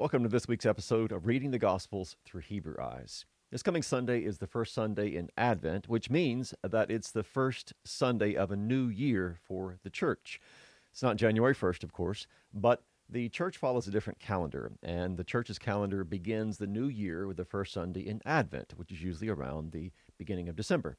Welcome to this week's episode of Reading the Gospels Through Hebrew Eyes. This coming Sunday is the first Sunday in Advent, which means that it's the first Sunday of a new year for the church. It's not January 1st, of course, but the church follows a different calendar, and the church's calendar begins the new year with the first Sunday in Advent, which is usually around the beginning of December.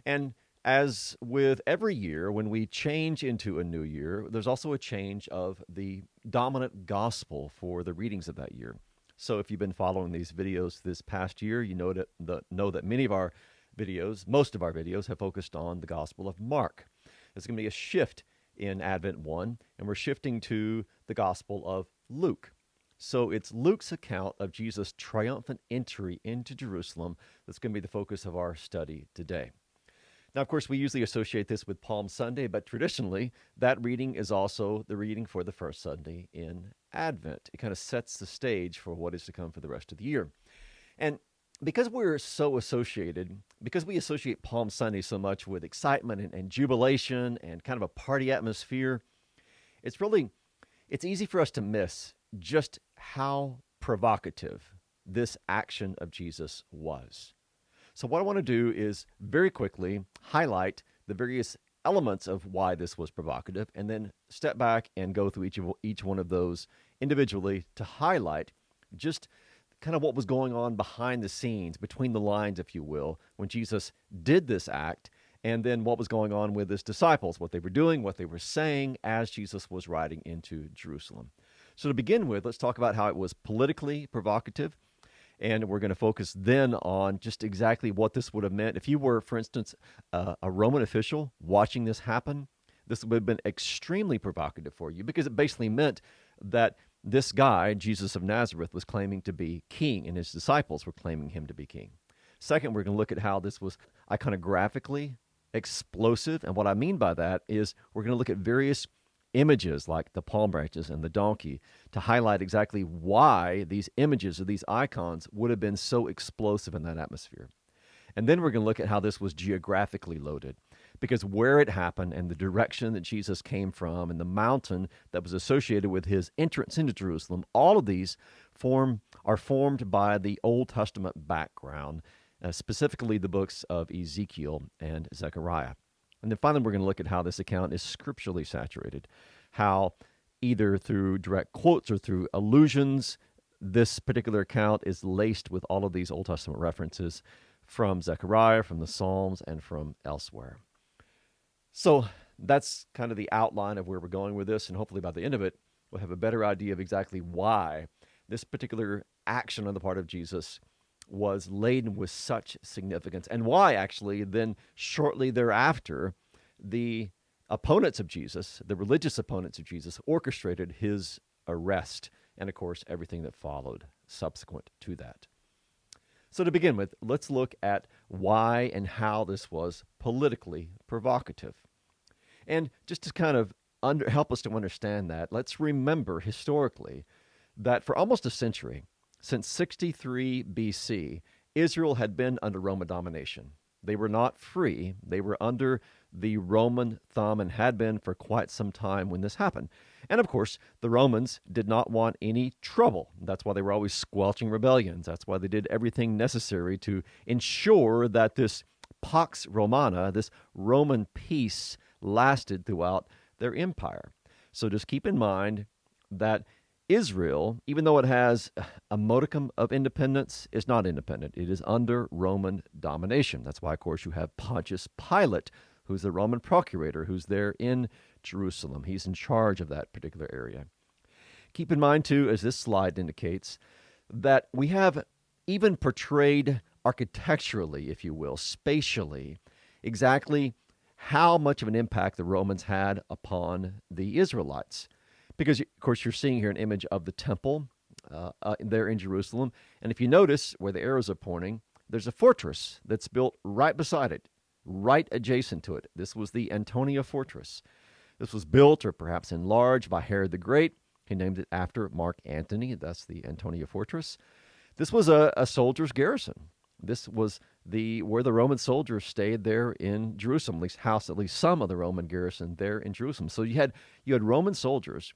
And as with every year, when we change into a new year, there's also a change of the dominant gospel for the readings of that year. So if you've been following these videos this past year, you know that many of our videos, most of our videos, have focused on the Gospel of Mark. There's going to be a shift in Advent 1, and we're shifting to the Gospel of Luke. So it's Luke's account of Jesus' triumphant entry into Jerusalem that's going to be the focus of our study today. Now, of course, we usually associate this with Palm Sunday, but traditionally, that reading is also the reading for the first Sunday in Advent. It kind of sets the stage for what is to come for the rest of the year. And because we associate Palm Sunday so much with excitement and jubilation and kind of a party atmosphere, it's easy for us to miss just how provocative this action of Jesus was. So what I want to do is very quickly highlight the various elements of why this was provocative and then step back and go through each one of those individually to highlight just kind of what was going on behind the scenes, between the lines, if you will, when Jesus did this act, and then what was going on with his disciples, what they were doing, what they were saying as Jesus was riding into Jerusalem. So to begin with, let's talk about how it was politically provocative. And we're going to focus then on just exactly what this would have meant. If you were, for instance, a Roman official watching this happen, this would have been extremely provocative for you because it basically meant that this guy, Jesus of Nazareth, was claiming to be king, and his disciples were claiming him to be king. Second, we're going to look at how this was iconographically explosive. And what I mean by that is we're going to look at various images like the palm branches and the donkey to highlight exactly why these images or these icons would have been so explosive in that atmosphere. And then we're going to look at how this was geographically loaded, because where it happened and the direction that Jesus came from and the mountain that was associated with his entrance into Jerusalem, all of these are formed by the Old Testament background, specifically the books of Ezekiel and Zechariah. And then finally, we're going to look at how this account is scripturally saturated, how either through direct quotes or through allusions, this particular account is laced with all of these Old Testament references from Zechariah, from the Psalms, and from elsewhere. So that's kind of the outline of where we're going with this, and hopefully by the end of it, we'll have a better idea of exactly why this particular action on the part of Jesus was laden with such significance, and why actually then shortly thereafter the opponents of Jesus, the religious opponents of Jesus, orchestrated his arrest and of course everything that followed subsequent to that. So to begin with, let's look at why and how this was politically provocative. And just to kind of help us to understand that, let's remember historically that for almost a century, since 63 BC, Israel had been under Roman domination. They were not free. They were under the Roman thumb and had been for quite some time when this happened. And of course, the Romans did not want any trouble. That's why they were always squelching rebellions. That's why they did everything necessary to ensure that this Pax Romana, this Roman peace, lasted throughout their empire. So just keep in mind that Israel, even though it has a modicum of independence, is not independent. It is under Roman domination. That's why, of course, you have Pontius Pilate, who's the Roman procurator, who's there in Jerusalem. He's in charge of that particular area. Keep in mind, too, as this slide indicates, that we have even portrayed architecturally, if you will, spatially, exactly how much of an impact the Romans had upon the Israelites. Because, of course, you're seeing here an image of the temple there in Jerusalem. And if you notice where the arrows are pointing, there's a fortress that's built right beside it, right adjacent to it. This was the Antonia Fortress. This was built or perhaps enlarged by Herod the Great. He named it after Mark Antony. That's the Antonia Fortress. This was a soldier's garrison. This was where the Roman soldiers stayed there in Jerusalem, at least some of the Roman garrison there in Jerusalem. So you had Roman soldiers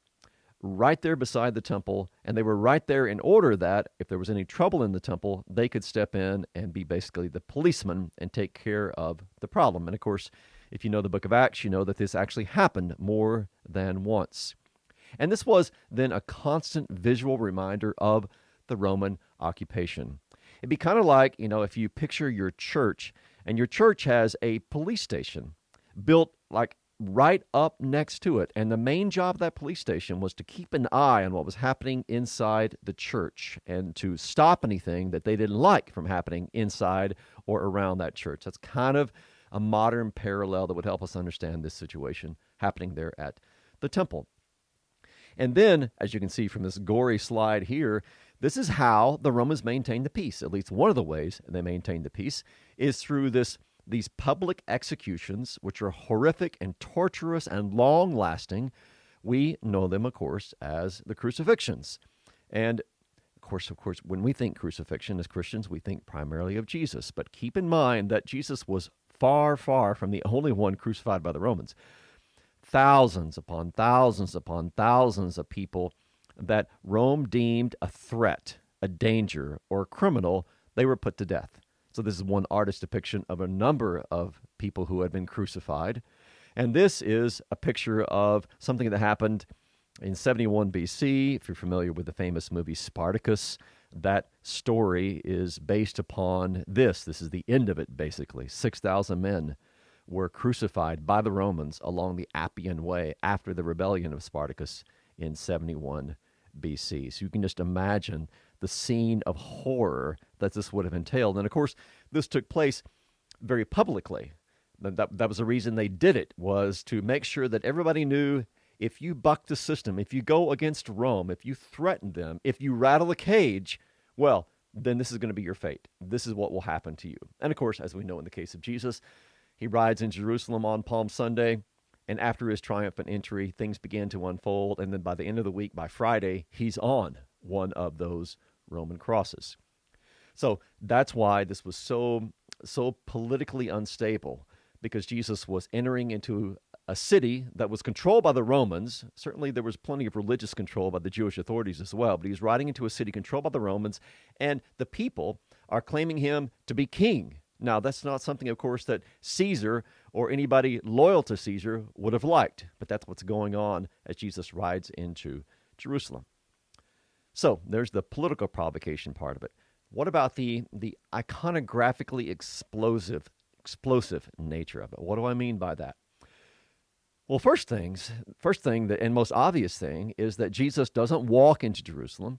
right there beside the temple, and they were right there in order that if there was any trouble in the temple, they could step in and be basically the policeman and take care of the problem. And of course, if you know the book of Acts, you know that this actually happened more than once. And this was then a constant visual reminder of the Roman occupation. It'd be kind of like, if you picture your church, and your church has a police station built like right up next to it. And the main job of that police station was to keep an eye on what was happening inside the church and to stop anything that they didn't like from happening inside or around that church. That's kind of a modern parallel that would help us understand this situation happening there at the temple. And then, as you can see from this gory slide here, this is how the Romans maintained the peace. At least one of the ways they maintained the peace is through these public executions, which are horrific and torturous and long-lasting. We know them, of course, as the crucifixions. And of course, when we think crucifixion as Christians, we think primarily of Jesus. But keep in mind that Jesus was far, far from the only one crucified by the Romans. Thousands upon thousands upon thousands of people that Rome deemed a threat, a danger, or a criminal, they were put to death. So this is one artist's depiction of a number of people who had been crucified. And this is a picture of something that happened in 71 BC. If you're familiar with the famous movie Spartacus, that story is based upon this. This is the end of it, basically. 6,000 men were crucified by the Romans along the Appian Way after the rebellion of Spartacus in 71 BC. So you can just imagine the scene of horror that this would have entailed. And of course, this took place very publicly. That was the reason they did it, was to make sure that everybody knew if you buck the system, if you go against Rome, if you threaten them, if you rattle a cage, well, then this is going to be your fate. This is what will happen to you. And of course, as we know in the case of Jesus, he rides in Jerusalem on Palm Sunday, and after his triumphant entry, things began to unfold, and then by the end of the week, by Friday, he's on one of those Roman crosses. So that's why this was so politically unstable, because Jesus was entering into a city that was controlled by the Romans. Certainly there was plenty of religious control by the Jewish authorities as well, but he was riding into a city controlled by the Romans, and the people are claiming him to be king. Now, that's not something, of course, that Caesar or anybody loyal to Caesar would have liked, but that's what's going on as Jesus rides into Jerusalem. So there's the political provocation part of it. What about the iconographically explosive nature of it? What do I mean by that? Well, first thing, and most obvious thing, is that Jesus doesn't walk into Jerusalem,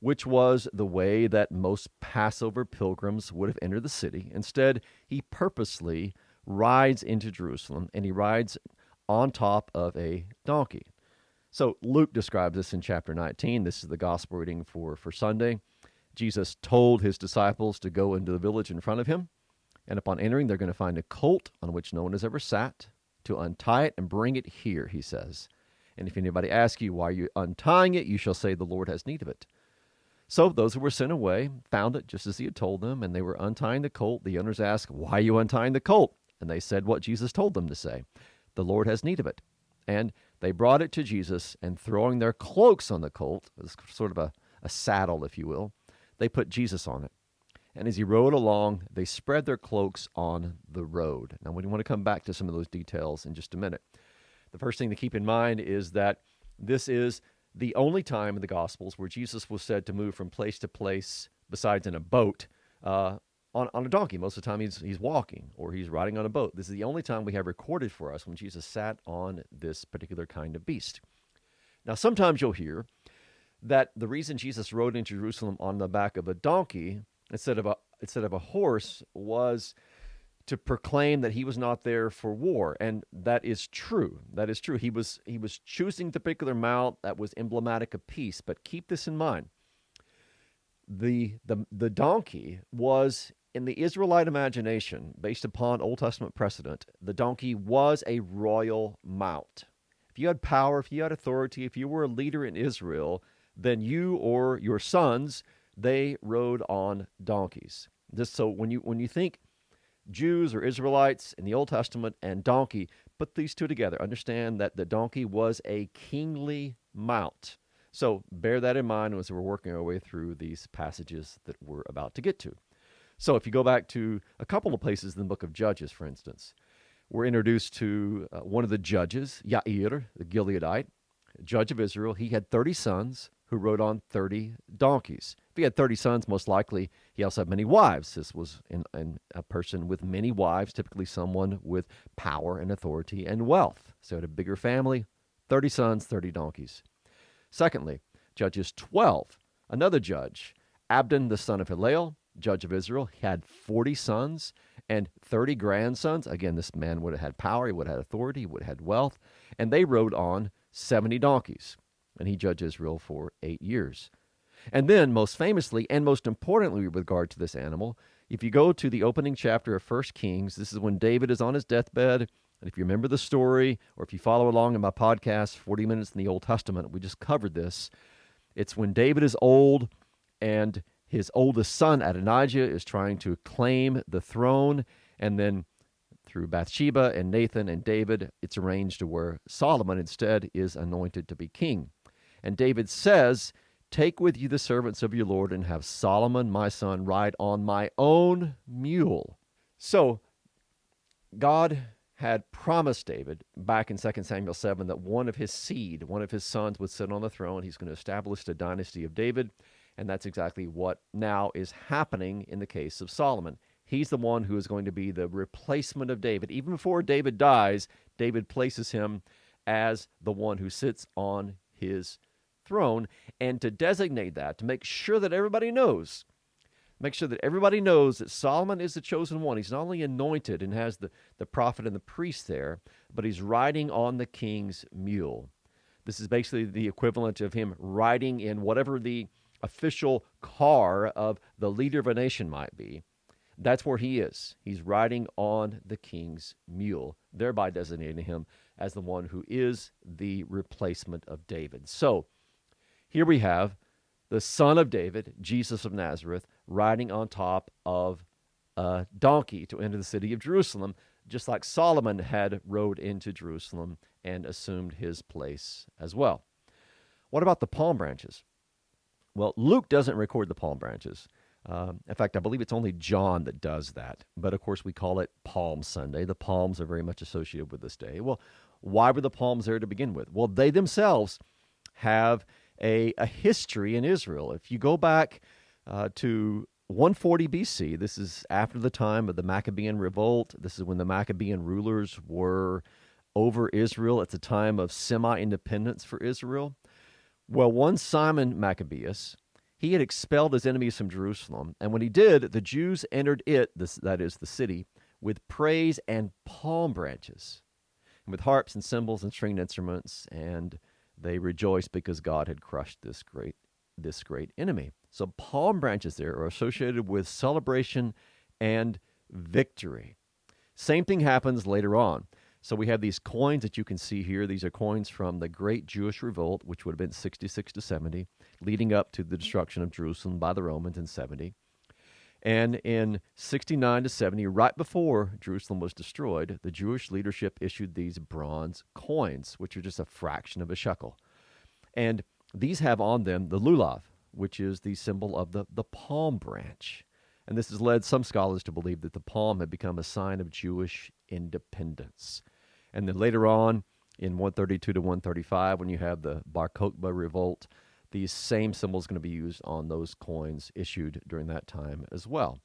which was the way that most Passover pilgrims would have entered the city. Instead, he purposely rides into Jerusalem, and he rides on top of a donkey. So Luke describes this in chapter 19. This is the gospel reading for Sunday. Jesus told his disciples to go into the village in front of him, and upon entering, they're going to find a colt on which no one has ever sat, to untie it and bring it here, he says. And if anybody asks you, why are you untying it, you shall say, the Lord has need of it. So those who were sent away found it just as he had told them, and they were untying the colt. The owners asked, why are you untying the colt? And they said what Jesus told them to say, the Lord has need of it. And they brought it to Jesus, and throwing their cloaks on the colt, it was sort of a saddle, if you will, they put Jesus on it. And as he rode along, they spread their cloaks on the road. Now, we want to come back to some of those details in just a minute. The first thing to keep in mind is that this is the only time in the Gospels where Jesus was said to move from place to place, besides in a boat, on a donkey. Most of the time he's walking or he's riding on a boat. This is the only time we have recorded for us when Jesus sat on this particular kind of beast. Now, sometimes you'll hear that the reason Jesus rode into Jerusalem on the back of a donkey instead of a horse was to proclaim that he was not there for war, and that is true. That is true. He was choosing the particular mount that was emblematic of peace. But keep this in mind: the donkey was, in the Israelite imagination, based upon Old Testament precedent, the donkey was a royal mount. If you had power, if you had authority, if you were a leader in Israel, then you or your sons, they rode on donkeys. So when you think Jews or Israelites in the Old Testament and donkey, put these two together. Understand that the donkey was a kingly mount. So bear that in mind as we're working our way through these passages that we're about to get to. So if you go back to a couple of places in the book of Judges, for instance, we're introduced to one of the judges, Yair, the Gileadite, judge of Israel. He had 30 sons who rode on 30 donkeys. If he had 30 sons, most likely he also had many wives. This was a person with many wives, typically someone with power and authority and wealth. So he had a bigger family, 30 sons, 30 donkeys. Secondly, Judges 12, another judge, Abdon the son of Hillel, judge of Israel. He had 40 sons and 30 grandsons. Again, this man would have had power, he would have had authority, he would have had wealth, and they rode on 70 donkeys. And he judged Israel for 8 years. And then, most famously and most importantly with regard to this animal, if you go to the opening chapter of 1 Kings, this is when David is on his deathbed. And if you remember the story, or if you follow along in my podcast, 40 Minutes in the Old Testament, we just covered this. It's when David is old and his oldest son, Adonijah, is trying to claim the throne. And then through Bathsheba and Nathan and David, it's arranged to where Solomon instead is anointed to be king. And David says, "Take with you the servants of your Lord and have Solomon, my son, ride on my own mule." So God had promised David back in 2 Samuel 7 that one of his seed, one of his sons would sit on the throne. He's going to establish the dynasty of David, and that's exactly what now is happening in the case of Solomon. He's the one who is going to be the replacement of David. Even before David dies, David places him as the one who sits on his throne, and to designate that, to make sure that everybody knows, that Solomon is the chosen one. He's not only anointed and has the prophet and the priest there, but he's riding on the king's mule. This is basically the equivalent of him riding in whatever the official car of the leader of a nation might be. That's where he is. He's riding on the king's mule, thereby designating him as the one who is the replacement of David. So here we have the son of David, Jesus of Nazareth, riding on top of a donkey to enter the city of Jerusalem, just like Solomon had rode into Jerusalem and assumed his place as well. What about the palm branches? Well, Luke doesn't record the palm branches. In fact, I believe it's only John that does that. But of course, we call it Palm Sunday. The palms are very much associated with this day. Well, why were the palms there to begin with? Well, they themselves have a history in Israel. If you go back to 140 BC, this is after the time of the Maccabean revolt. This is when the Maccabean rulers were over Israel. It's a time of semi-independence for Israel. Well, one Simon Maccabeus, he had expelled his enemies from Jerusalem, and when he did, the Jews entered it, that is the city, with praise and palm branches, and with harps and cymbals and stringed instruments, and they rejoiced because God had crushed this great enemy. So palm branches there are associated with celebration and victory. Same thing happens later on. So we have these coins that you can see here. These are coins from the Great Jewish Revolt, which would have been 66 to 70, leading up to the destruction of Jerusalem by the Romans in 70. And in 69 to 70, right before Jerusalem was destroyed, the Jewish leadership issued these bronze coins, which are just a fraction of a shekel. And these have on them the lulav, which is the symbol of the palm branch. And this has led some scholars to believe that the palm had become a sign of Jewish independence. And then later on, in 132 to 135, when you have the Bar Kokhba revolt, these same symbols are going to be used on those coins issued during that time as well.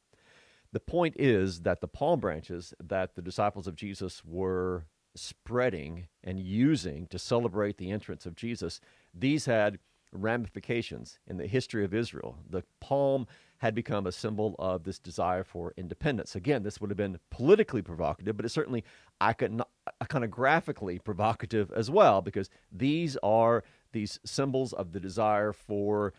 The point is that the palm branches that the disciples of Jesus were spreading and using to celebrate the entrance of Jesus, these had ramifications in the history of Israel. The palm had become a symbol of this desire for independence. Again, this would have been politically provocative, but it's certainly iconographically provocative as well, because these are these symbols of the desire for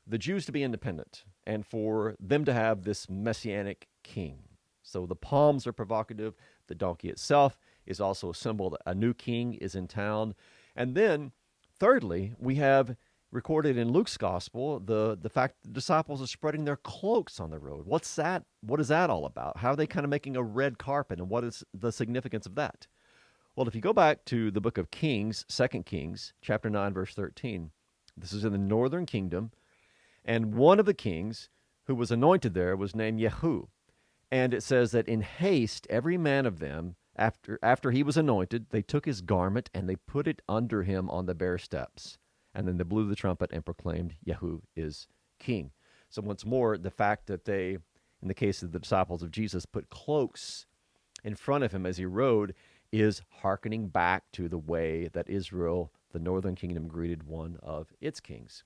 the Jews to be independent and for them to have this messianic king. So the palms are provocative. The donkey itself is also a symbol that a new king is in town. And then, thirdly, we have recorded in Luke's gospel the fact that the disciples are spreading their cloaks on the road. What's that? What is that all about? How are they kind of making a red carpet, and what is the significance of that? Well, if you go back to the book of Kings, 2 Kings, chapter 9, verse 13, this is in the northern kingdom, and one of the kings who was anointed there was named Jehu. And it says that in haste, every man of them, after he was anointed, they took his garment and they put it under him on the bare steps. And then they blew the trumpet and proclaimed, Jehu is king. So once more, the fact that they, in the case of the disciples of Jesus, put cloaks in front of him as he rode is hearkening back to the way that Israel, the northern kingdom, greeted one of its kings.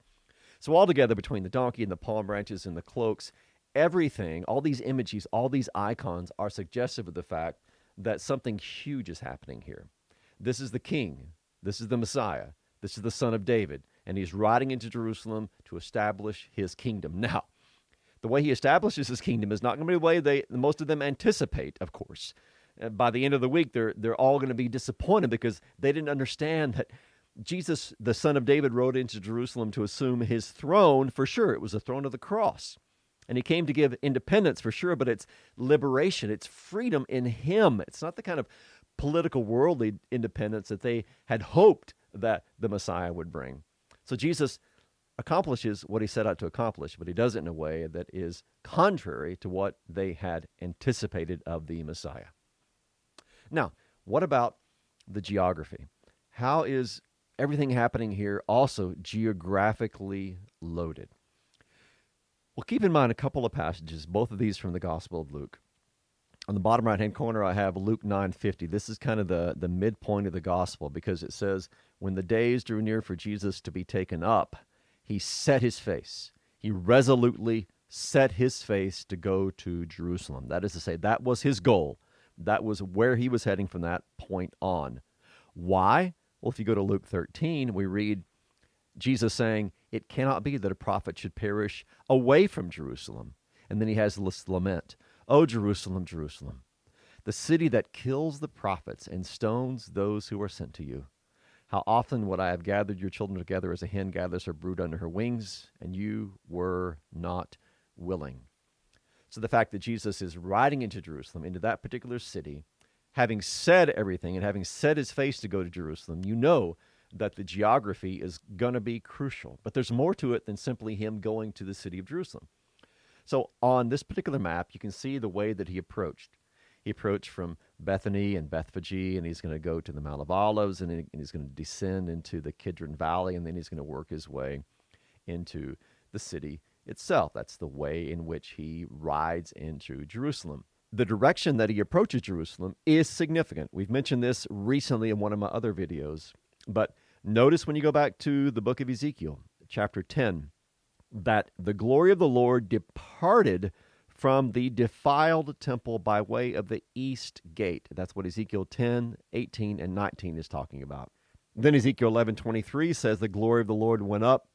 So altogether, between the donkey and the palm branches and the cloaks, everything, all these images, all these icons are suggestive of the fact that something huge is happening here. This is the king. This is the Messiah. This is the son of David. And he's riding into Jerusalem to establish his kingdom. Now, the way he establishes his kingdom is not going to be the way most of them anticipate, of course. By the end of the week, they're all going to be disappointed because they didn't understand that Jesus, the son of David, rode into Jerusalem to assume his throne. For sure, it was the throne of the cross. And he came to give independence, for sure, but it's liberation. It's freedom in him. It's not the kind of political, worldly independence that they had hoped that the Messiah would bring. So Jesus accomplishes what he set out to accomplish, but he does it in a way that is contrary to what they had anticipated of the Messiah. Now, what about the geography? How is everything happening here also geographically loaded? Well, keep in mind a couple of passages, both of these from the Gospel of Luke. On the bottom right-hand corner, I have Luke 9:50. This is kind of the midpoint of the Gospel because it says, when the days drew near for Jesus to be taken up, he set his face. He resolutely set his face to go to Jerusalem. That is to say, that was his goal. That was where he was heading from that point on. Why? Well, if you go to Luke 13, we read Jesus saying, it cannot be that a prophet should perish away from Jerusalem. And then he has this lament. O Jerusalem, Jerusalem, the city that kills the prophets and stones those who are sent to you. How often would I have gathered your children together as a hen gathers her brood under her wings, and you were not willing. So the fact that Jesus is riding into Jerusalem, into that particular city, having said everything and having set his face to go to Jerusalem, you know that the geography is going to be crucial. But there's more to it than simply him going to the city of Jerusalem. So on this particular map, you can see the way that he approached. He approached from Bethany and Bethphage, and he's going to go to the Mount of Olives, and he's going to descend into the Kidron Valley, and then he's going to work his way into the city itself. That's the way in which he rides into Jerusalem. The direction that he approaches Jerusalem is significant. We've mentioned this recently in one of my other videos, but notice when you go back to the book of Ezekiel, chapter 10, that the glory of the Lord departed from the defiled temple by way of the east gate. That's what Ezekiel 10, 18, and 19 is talking about. Then Ezekiel 11:23 says the glory of the Lord went up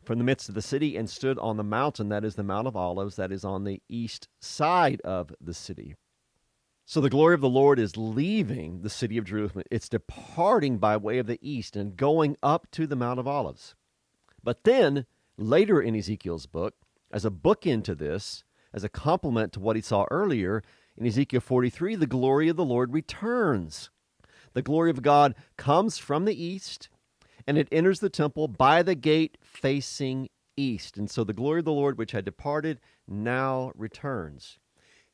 from the midst of the city and stood on the mountain, that is the Mount of Olives, that is on the east side of the city. So the glory of the Lord is leaving the city of Jerusalem. It's departing by way of the east and going up to the Mount of Olives. But then, later in Ezekiel's book, as a bookend to this, as a complement to what he saw earlier, in Ezekiel 43, the glory of the Lord returns. The glory of God comes from the east, and it enters the temple by the gate facing east. And so the glory of the Lord, which had departed, now returns.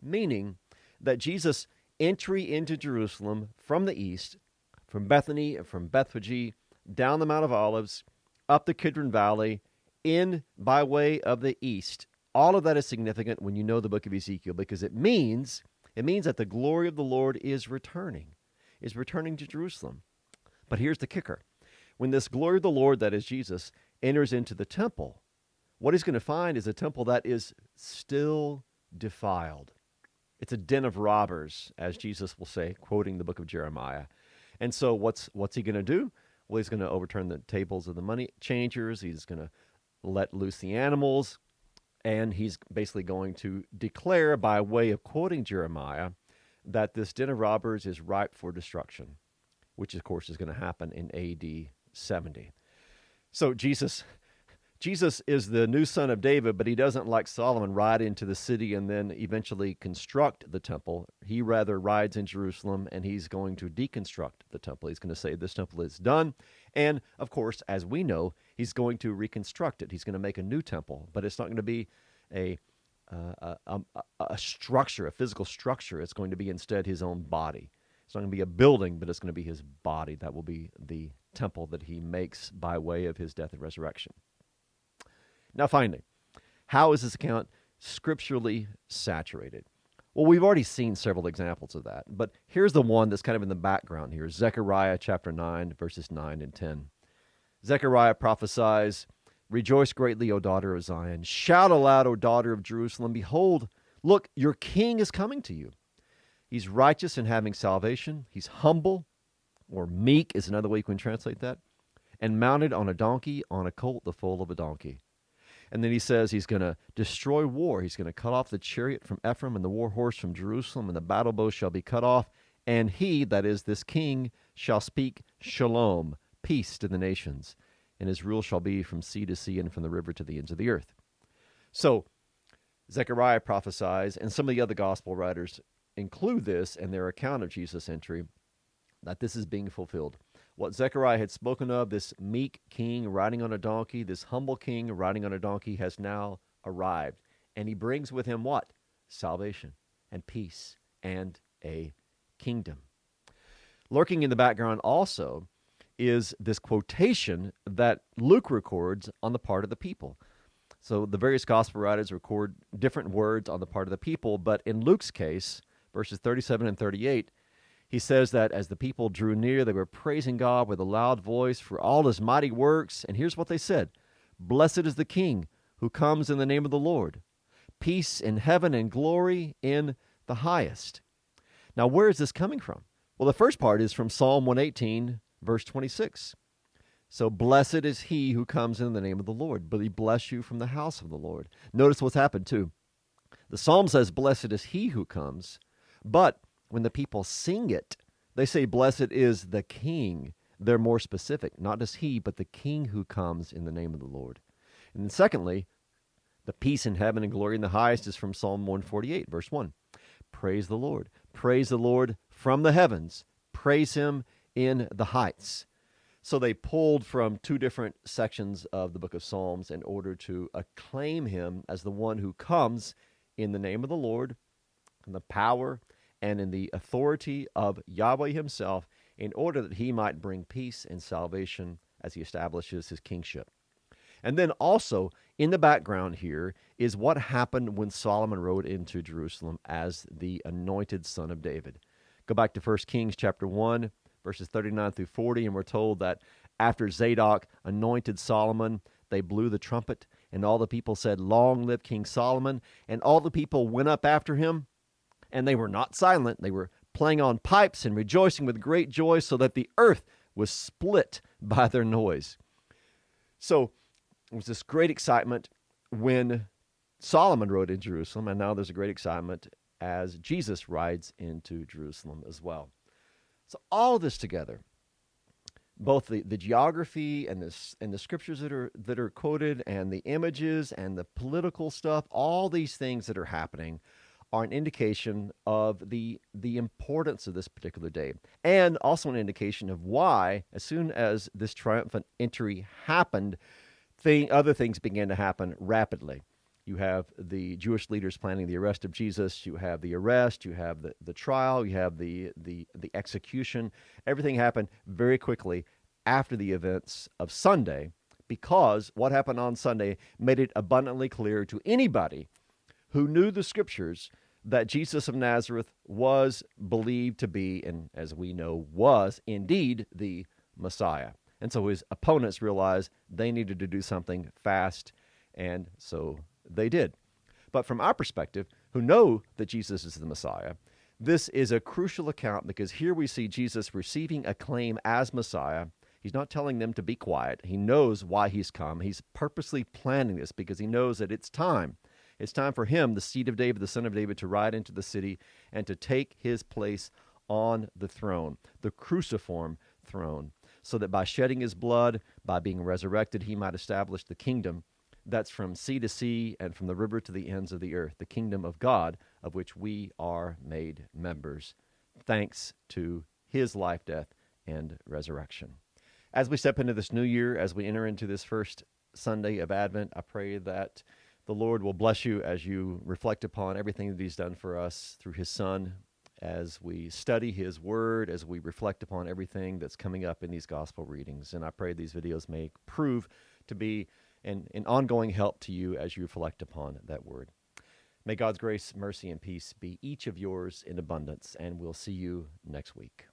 Meaning that Jesus' entry into Jerusalem from the east, from Bethany and from Bethphage, down the Mount of Olives, up the Kidron Valley, in by way of the east. All of that is significant when you know the book of Ezekiel, because it means that the glory of the Lord is returning to Jerusalem. But here's the kicker. When this glory of the Lord, that is Jesus, enters into the temple, what he's going to find is a temple that is still defiled. It's a den of robbers, as Jesus will say, quoting the book of Jeremiah. And so what's he going to do? Well, he's going to overturn the tables of the money changers. He's going to let loose the animals. And he's basically going to declare, by way of quoting Jeremiah, that this den of robbers is ripe for destruction, which, of course, is going to happen in AD 70. So Jesus Jesus is the new son of David, but he doesn't, like Solomon, ride into the city and then eventually construct the temple. He rather rides in Jerusalem, and he's going to deconstruct the temple. He's going to say this temple is done. And, of course, as we know, he's going to reconstruct it. He's going to make a new temple, but it's not going to be a structure, a physical structure. It's going to be instead his own body. It's not going to be a building, but it's going to be his body. That will be the temple that he makes by way of his death and resurrection. Now, finally, how is this account scripturally saturated? Well, we've already seen several examples of that, but here's the one that's kind of in the background here. Zechariah chapter 9, verses 9 and 10. Zechariah prophesies, "Rejoice greatly, O daughter of Zion. Shout aloud, O daughter of Jerusalem. Behold, look, your king is coming to you. He's righteous and having salvation. He's humble," or meek is another way you can translate that, "and mounted on a donkey, on a colt, the foal of a donkey." And then he says he's going to destroy war. He's going to cut off the chariot from Ephraim and the war horse from Jerusalem, and the battle bow shall be cut off. And he, that is this king, shall speak shalom, peace to the nations. And his rule shall be from sea to sea and from the river to the ends of the earth. So Zechariah prophesies, and some of the other gospel writers include this in their account of Jesus' entry, that this is being fulfilled. What Zechariah had spoken of, this meek king riding on a donkey, this humble king riding on a donkey, has now arrived. And he brings with him what? Salvation and peace and a kingdom. Lurking in the background also is this quotation that Luke records on the part of the people. So the various gospel writers record different words on the part of the people, but in Luke's case, verses 37 and 38, he says that as the people drew near, they were praising God with a loud voice for all his mighty works. And here's what they said: "Blessed is the King who comes in the name of the Lord. Peace in heaven and glory in the highest." Now, where is this coming from? Well, the first part is from Psalm 118, verse 26. So, blessed is he who comes in the name of the Lord. But he bless you from the house of the Lord. Notice what's happened, too. The psalm says, blessed is he who comes. But when the people sing it, they say, blessed is the King. They're more specific. Not just he, but the King who comes in the name of the Lord. And then secondly, the peace in heaven and glory in the highest is from Psalm 148, verse 1. Praise the Lord. Praise the Lord from the heavens. Praise him in the heights. So they pulled from two different sections of the book of Psalms in order to acclaim him as the one who comes in the name of the Lord, in the power and in the authority of Yahweh himself, in order that he might bring peace and salvation as he establishes his kingship. And then also in the background here is what happened when Solomon rode into Jerusalem as the anointed son of David. Go back to 1 Kings chapter 1, verses 39 through 40, and we're told that after Zadok anointed Solomon, they blew the trumpet, and all the people said, "Long live King Solomon." And all the people went up after him, and they were not silent. They were playing on pipes and rejoicing with great joy, so that the earth was split by their noise. So it was this great excitement when Solomon rode in Jerusalem, and now there's a great excitement as Jesus rides into Jerusalem as well. So all of this together, both the geography and the scriptures that are quoted, and the images and the political stuff, all these things that are happening are an indication of the importance of this particular day, and also an indication of why, as soon as this triumphant entry happened, other things began to happen rapidly. You have the Jewish leaders planning the arrest of Jesus. You have the arrest. You have the trial. You have the execution. Everything happened very quickly after the events of Sunday, because what happened on Sunday made it abundantly clear to anybody who knew the scriptures that Jesus of Nazareth was believed to be, and as we know, was indeed the Messiah. And so his opponents realized they needed to do something fast, and so they did. But from our perspective, who know that Jesus is the Messiah, this is a crucial account, because here we see Jesus receiving acclaim as Messiah. He's not telling them to be quiet. He knows why he's come. He's purposely planning this because he knows that it's time. It's time for him, the seed of David, the son of David, to ride into the city and to take his place on the throne, the cruciform throne. so that by shedding his blood, by being resurrected, he might establish the kingdom that's from sea to sea and from the river to the ends of the earth, the kingdom of God, of which we are made members, thanks to his life, death, and resurrection. As we step into this new year, as we enter into this first Sunday of Advent, I pray that the Lord will bless you as you reflect upon everything that he's done for us through his Son, as we study his word, as we reflect upon everything that's coming up in these gospel readings. And I pray these videos may prove to be an ongoing help to you as you reflect upon that word. May God's grace, mercy, and peace be each of yours in abundance, and we'll see you next week.